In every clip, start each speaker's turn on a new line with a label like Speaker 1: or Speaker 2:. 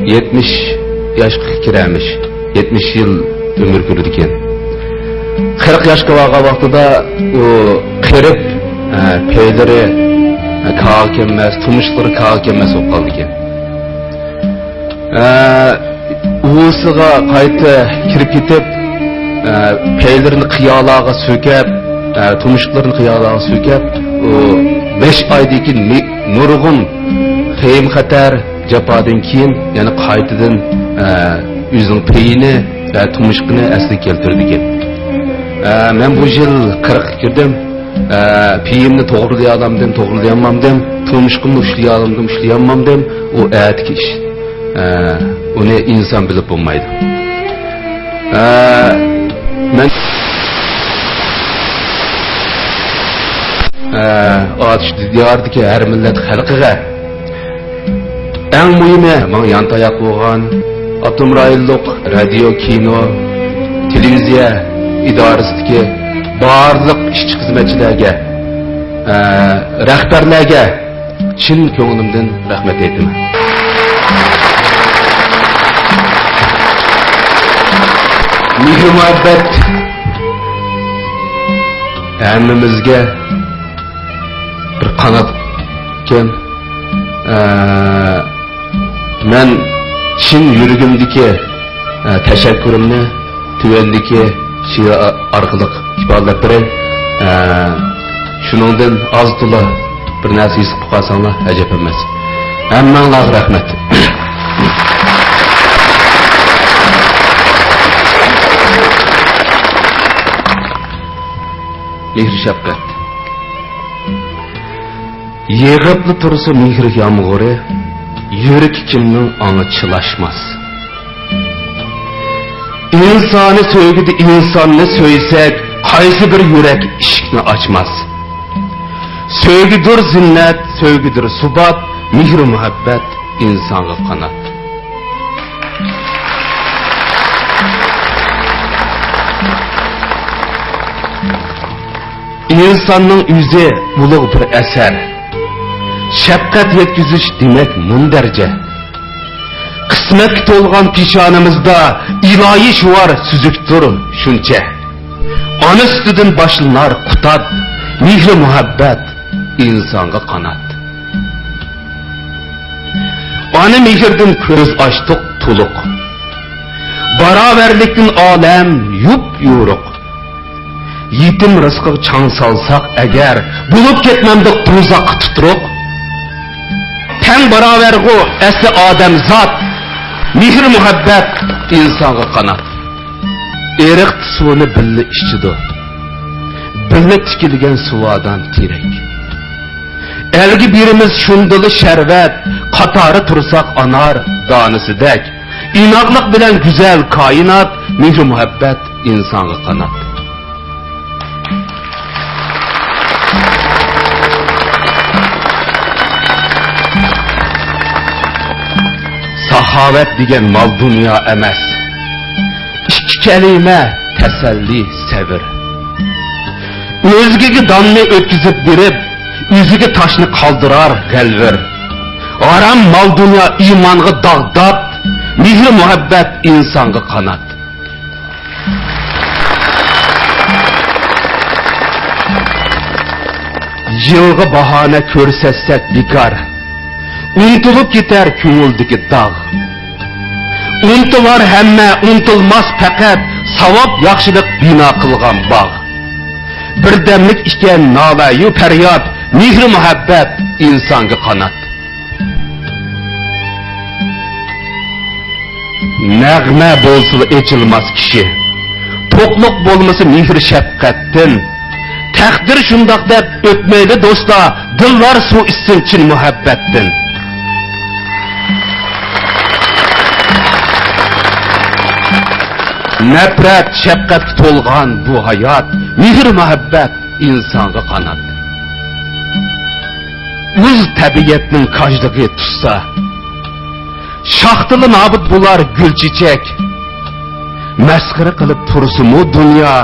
Speaker 1: 70 yaşqa kirəmiş, 70 yıl ömür sürüdüken. 40 yaşqa varğan vaqtida o qirib peyleri kağa kelməz, tumuşları kağa kelməz olub qaldı ekan. Uğusiga qayta kirib ketib, peylerini qiyalağa sökəb, tumuşlarını qiyalağa sökəb, o 5 aydaki nurgun xeyim xatar japadan keyin yani qaytadan özünün peyini ve tumuşqini asli keltirdi ekan. Men bu yıl 40 kirdim. Peyimni to'g'rilayolmadim, to'g'rilayolmadim, tumuşqimni ushlayolmadim, ushlayolmadim. O aytki ish. Uni inson bilib bo'lmaydi. Men atish diyordagi har millat xalqiga eng muhimi men yantayoq bo'lgan atom rayonlik radio, kino, televiziya idorasidagi barliq ishchi xizmatchilarga, rahbarlarga chin ko'nglimdan rahmat aytaman. Mehr muhabbat hammamizga bir qanot ekan. Men chin yuragimdagi tashakkurimni tuvandagi she'r orqali ifodalab beray. Shuningdan oz to'la bir narsa his qilib qolsanglar ajab emas. Hammanglarga rahmat. Mehr shafqat. Yig'ibli tursa mehr yomg'iri, yurak kimning anga chilashmas. İnsanı söygüdü, insanını söysek, qaysi bir yürek eshikni açmaz. Söygüdür zinnet, söygüdür subat, mehr muhabbet insonga qanot. İnsanның yüzü ulug' bir eser. Şefkat yetkizish demek mundarja. Qismatga to'lgan peshonamizda ilohiy shuvar suzukdir shuncha. Ona ustidan boshlanar qutat, mehr muhabbat insonga qanot. Ona mehrdan ko'z ochdiq to'liq. Barobarlikdan olam yup yo'ruq. Yetim rizqiga chang solsak agar bo'lib ketmamdiq do'zax tuturuq. Tang barobarg'u asli odam zot, mehr muhabbat insonga qanot. Eriq suvini billa ichidi. Billa tikilgan suvadan terak. Elgi birimiz shundili sharbat, qatori tursak anar donisidek. Inoqlik bilan go'zal koinot, mehr muhabbat insonga qanot. Sahavet degan mal dünya emas. İki kelime teselli sevir. Özgeki danını ötkizip birip, yüzüge taşını kaldırar gelvir. Aram mal dünya imanğı dağdat, mehr muhabbet insanğı kanat. Yılgı bahane körsetsek bekar. Untulup gider köngüldeki dağ. Untular hemme, untulmaz fakat savab yaxşılık bina kılgan bağ. Birdemlik iken nalayu feryat, mehr muhabbet insonga qanot. Nag'ma bo'lsa echilmas kishi. To'qliq bo'lmasa mehr shafqatdan. Taqdir shundoq deb o'tmaydi do'stlar, dillar suv ichsin chin muhabbatdan. Nefret, şefkat to'lgan bu hayat, mehr muhabbet insonga qanot. O'z tabiatning kajligi tutsa, şaxtili nobud bo'lar gul chechak. Masxara qilib tursimu dunyo,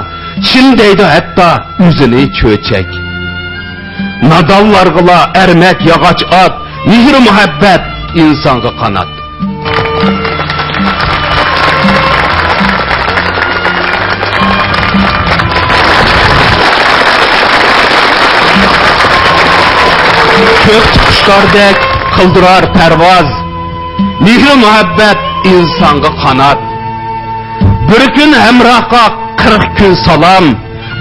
Speaker 1: chin deydi hatta o'zini cho'chak. Nadallarg'ila ermak yog'och ot, mehr muhabbet insonga qanot. kök kuşlardek kıldırar pervaz. Mihri muhabbet insanga kanat. Bir gün hemrahqa 40 gün salam.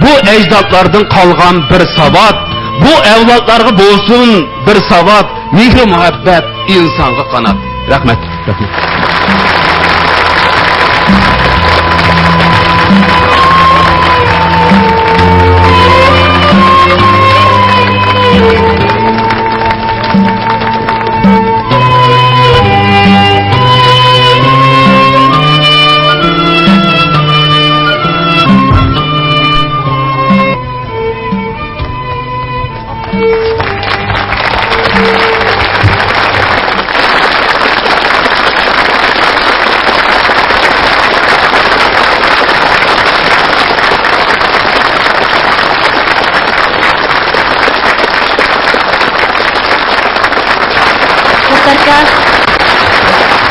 Speaker 1: Bu ecdatlardan kalgan bir savat. Bu evlatlarga bolsun bir savat. Mihri muhabbet insanga kanat. Rahmet. Rahmet.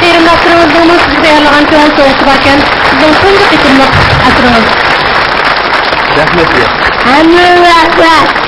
Speaker 2: Terimli asırımızdığımız değerliğen çoğun soğusu varken sizden sonunda bitirmek asırımız.
Speaker 1: Rahmet.
Speaker 2: Rahmet.